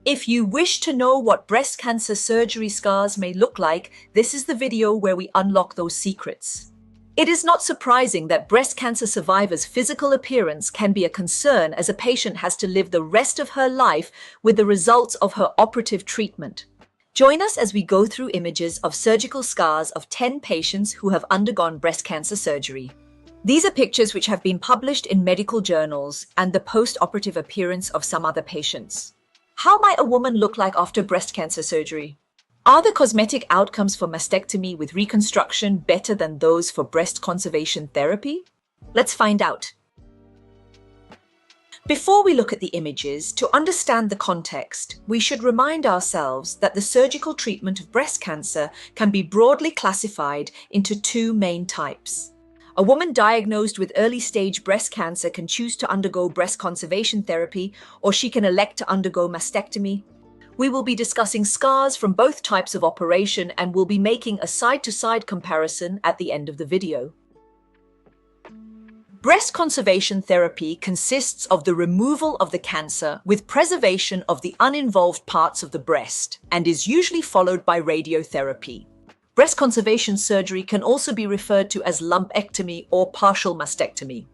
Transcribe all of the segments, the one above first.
If you wish to know what breast cancer surgery scars may look like, this is the video where we unlock those secrets. It is not surprising that breast cancer survivors' physical appearance can be a concern as a patient has to live the rest of her life with the results of her operative treatment. Join us as we go through images of surgical scars of 10 patients who have undergone breast cancer surgery. These are pictures which have been published in medical journals and the post-operative appearance of some other patients. How might a woman look like after breast cancer surgery? Are the cosmetic outcomes for mastectomy with reconstruction better than those for breast conservation therapy? Let's find out. Before we look at the images, to understand the context, we should remind ourselves that the surgical treatment of breast cancer can be broadly classified into two main types. A woman diagnosed with early-stage breast cancer can choose to undergo breast conservation therapy, or she can elect to undergo mastectomy. We will be discussing scars from both types of operation and will be making a side-to-side comparison at the end of the video. Breast conservation therapy consists of the removal of the cancer with preservation of the uninvolved parts of the breast and is usually followed by radiotherapy. Breast conservation surgery can also be referred to as lumpectomy or partial mastectomy.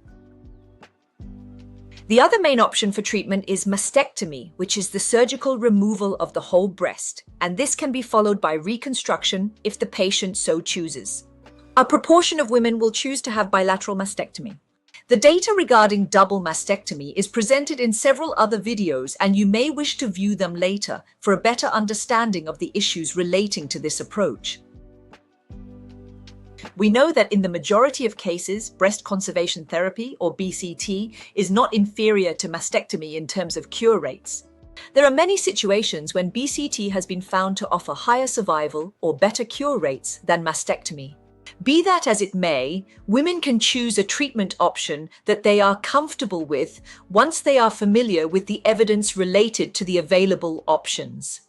The other main option for treatment is mastectomy, which is the surgical removal of the whole breast, and this can be followed by reconstruction if the patient so chooses. A proportion of women will choose to have bilateral mastectomy. The data regarding double mastectomy is presented in several other videos, and you may wish to view them later for a better understanding of the issues relating to this approach. We know that in the majority of cases, breast conservation therapy, or BCT, is not inferior to mastectomy in terms of cure rates. There are many situations when BCT has been found to offer higher survival or better cure rates than mastectomy. Be that as it may, women can choose a treatment option that they are comfortable with once they are familiar with the evidence related to the available options.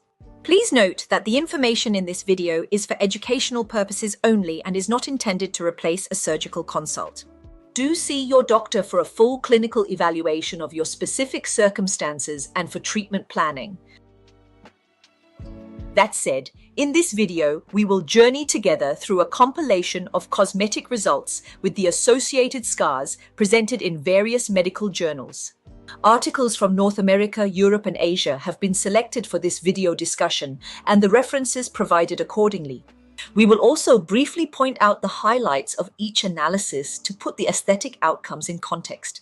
Please note that the information in this video is for educational purposes only and is not intended to replace a surgical consult. Do see your doctor for a full clinical evaluation of your specific circumstances and for treatment planning. That said, in this video, we will journey together through a compilation of cosmetic results with the associated scars presented in various medical journals. Articles from North America, Europe, and Asia have been selected for this video discussion, and the references provided accordingly. We will also briefly point out the highlights of each analysis to put the aesthetic outcomes in context.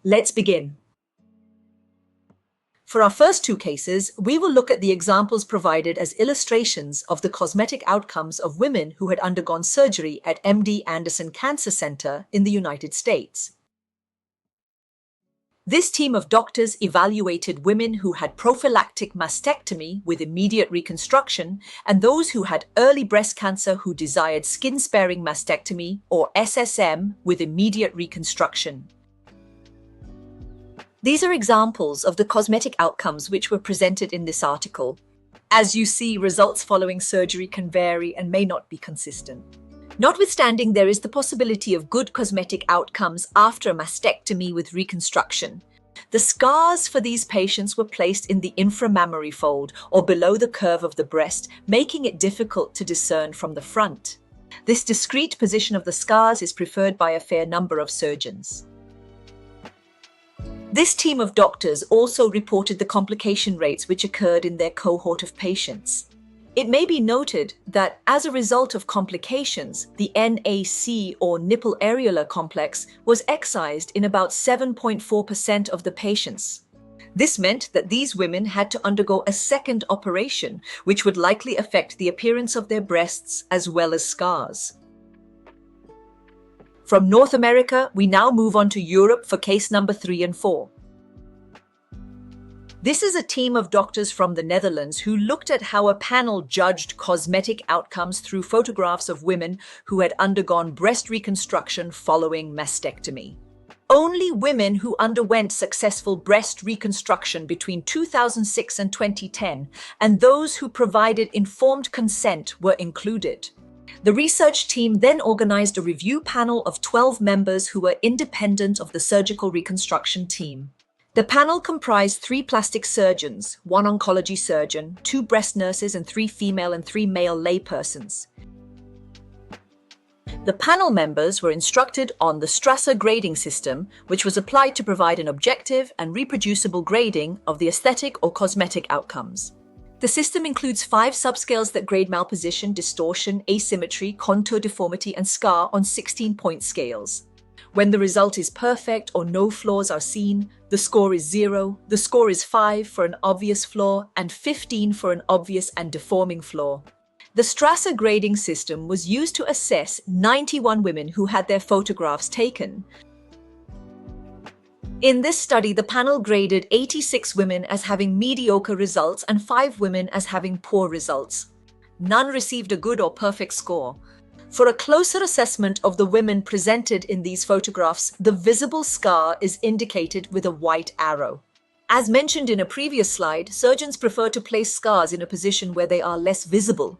Let's begin. For our first two cases, we will look at the examples provided as illustrations of the cosmetic outcomes of women who had undergone surgery at MD Anderson Cancer Center in the United States. This team of doctors evaluated women who had prophylactic mastectomy with immediate reconstruction and those who had early breast cancer who desired skin-sparing mastectomy, or SSM, with immediate reconstruction. These are examples of the cosmetic outcomes which were presented in this article. As you see, results following surgery can vary and may not be consistent. Notwithstanding, there is the possibility of good cosmetic outcomes after a mastectomy with reconstruction. The scars for these patients were placed in the inframammary fold or below the curve of the breast, making it difficult to discern from the front. This discrete position of the scars is preferred by a fair number of surgeons. This team of doctors also reported the complication rates which occurred in their cohort of patients. It may be noted that as a result of complications, the NAC or nipple areolar complex was excised in about 7.4% of the patients. This meant that these women had to undergo a second operation, which would likely affect the appearance of their breasts as well as scars. From North America, we now move on to Europe for case number 3 and 4. This is a team of doctors from the Netherlands who looked at how a panel judged cosmetic outcomes through photographs of women who had undergone breast reconstruction following mastectomy. Only women who underwent successful breast reconstruction between 2006 and 2010, and those who provided informed consent were included. The research team then organized a review panel of 12 members who were independent of the surgical reconstruction team. The panel comprised 3 plastic surgeons, 1 oncology surgeon, 2 breast nurses, and 3 female and 3 male laypersons. The panel members were instructed on the Strasser grading system, which was applied to provide an objective and reproducible grading of the aesthetic or cosmetic outcomes. The system includes 5 subscales that grade malposition, distortion, asymmetry, contour deformity, and scar on 16-point scales. When the result is perfect or no flaws are seen, the score is 0, the score is 5 for an obvious flaw, and 15 for an obvious and deforming flaw. The Strasser grading system was used to assess 91 women who had their photographs taken. In this study, the panel graded 86 women as having mediocre results and 5 women as having poor results. None received a good or perfect score. For a closer assessment of the women presented in these photographs, the visible scar is indicated with a white arrow. As mentioned in a previous slide, surgeons prefer to place scars in a position where they are less visible.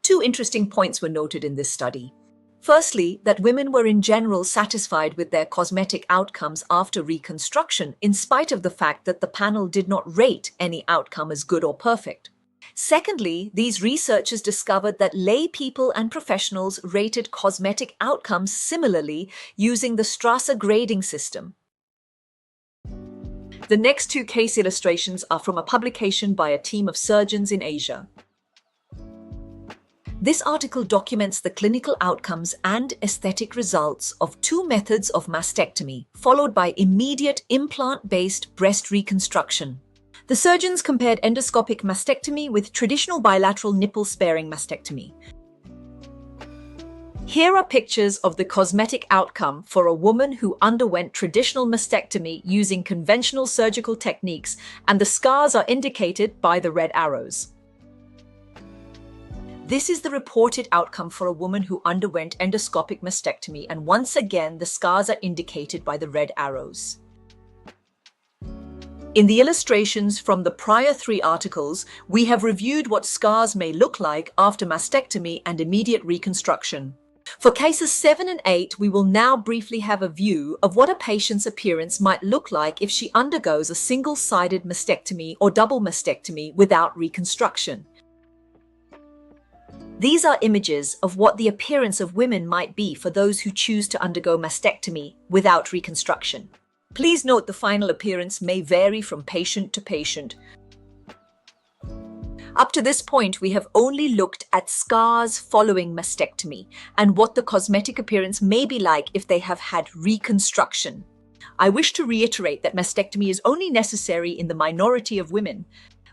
2 interesting points were noted in this study. Firstly, that women were in general satisfied with their cosmetic outcomes after reconstruction, in spite of the fact that the panel did not rate any outcome as good or perfect. Secondly, these researchers discovered that lay people and professionals rated cosmetic outcomes similarly using the Strasser grading system. The next 2 case illustrations are from a publication by a team of surgeons in Asia. This article documents the clinical outcomes and aesthetic results of 2 methods of mastectomy, followed by immediate implant-based breast reconstruction. The surgeons compared endoscopic mastectomy with traditional bilateral nipple-sparing mastectomy. Here are pictures of the cosmetic outcome for a woman who underwent traditional mastectomy using conventional surgical techniques, and the scars are indicated by the red arrows. This is the reported outcome for a woman who underwent endoscopic mastectomy, and once again the scars are indicated by the red arrows. In the illustrations from the prior 3 articles, we have reviewed what scars may look like after mastectomy and immediate reconstruction. For cases 7 and 8, we will now briefly have a view of what a patient's appearance might look like if she undergoes a single-sided mastectomy or double mastectomy without reconstruction. These are images of what the appearance of women might be for those who choose to undergo mastectomy without reconstruction. Please note the final appearance may vary from patient to patient. Up to this point, we have only looked at scars following mastectomy and what the cosmetic appearance may be like if they have had reconstruction. I wish to reiterate that mastectomy is only necessary in the minority of women.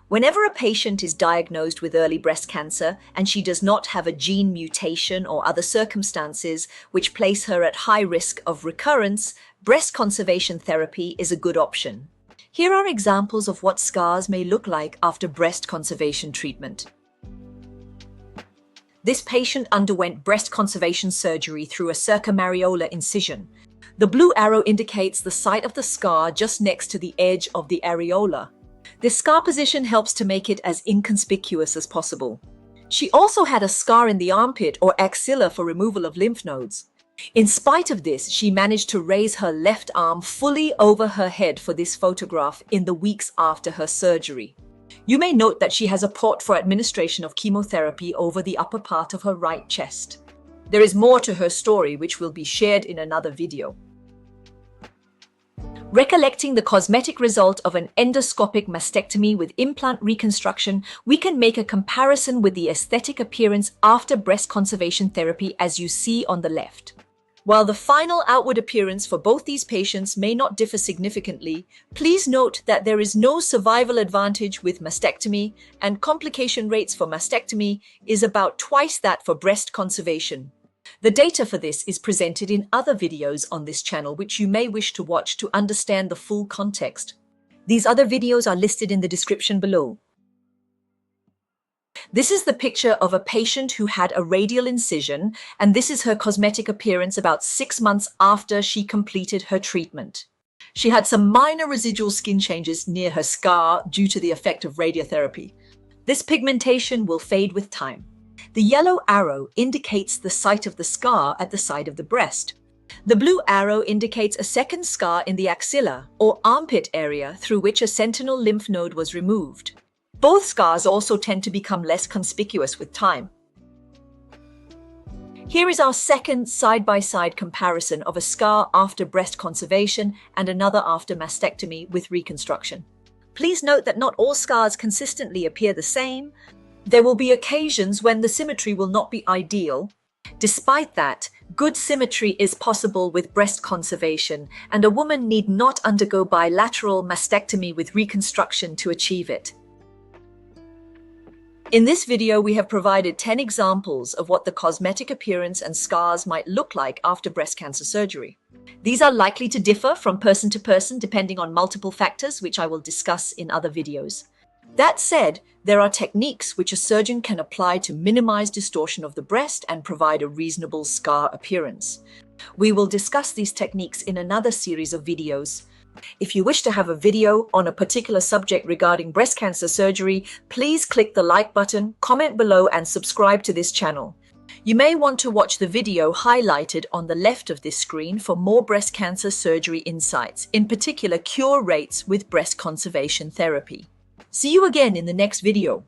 Whenever a patient is diagnosed with early breast cancer and she does not have a gene mutation or other circumstances which place her at high risk of recurrence, breast conservation therapy is a good option. Here are examples of what scars may look like after breast conservation treatment. This patient underwent breast conservation surgery through a circumareolar incision. The blue arrow indicates the site of the scar just next to the edge of the areola. This scar position helps to make it as inconspicuous as possible. She also had a scar in the armpit or axilla for removal of lymph nodes. In spite of this, she managed to raise her left arm fully over her head for this photograph in the weeks after her surgery. You may note that she has a port for administration of chemotherapy over the upper part of her right chest. There is more to her story which will be shared in another video. Recollecting the cosmetic result of an endoscopic mastectomy with implant reconstruction, we can make a comparison with the aesthetic appearance after breast conservation therapy as you see on the left. While the final outward appearance for both these patients may not differ significantly, please note that there is no survival advantage with mastectomy, and complication rates for mastectomy is about twice that for breast conservation. The data for this is presented in other videos on this channel which you may wish to watch to understand the full context. These other videos are listed in the description below. This is the picture of a patient who had a radial incision, and this is her cosmetic appearance about 6 months after she completed her treatment. She had some minor residual skin changes near her scar due to the effect of radiotherapy. This pigmentation will fade with time. The yellow arrow indicates the site of the scar at the side of the breast. The blue arrow indicates a second scar in the axilla or armpit area through which a sentinel lymph node was removed. Both scars also tend to become less conspicuous with time. Here is our second side-by-side comparison of a scar after breast conservation and another after mastectomy with reconstruction. Please note that not all scars consistently appear the same. There will be occasions when the symmetry will not be ideal. Despite that, good symmetry is possible with breast conservation, and a woman need not undergo bilateral mastectomy with reconstruction to achieve it. In this video, we have provided 10 examples of what the cosmetic appearance and scars might look like after breast cancer surgery. These are likely to differ from person to person depending on multiple factors, which I will discuss in other videos. That said, there are techniques which a surgeon can apply to minimize distortion of the breast and provide a reasonable scar appearance. We will discuss these techniques in another series of videos. If you wish to have a video on a particular subject regarding breast cancer surgery, please click the like button, comment below, and subscribe to this channel. You may want to watch the video highlighted on the left of this screen for more breast cancer surgery insights, in particular cure rates with breast conservation therapy. See you again in the next video.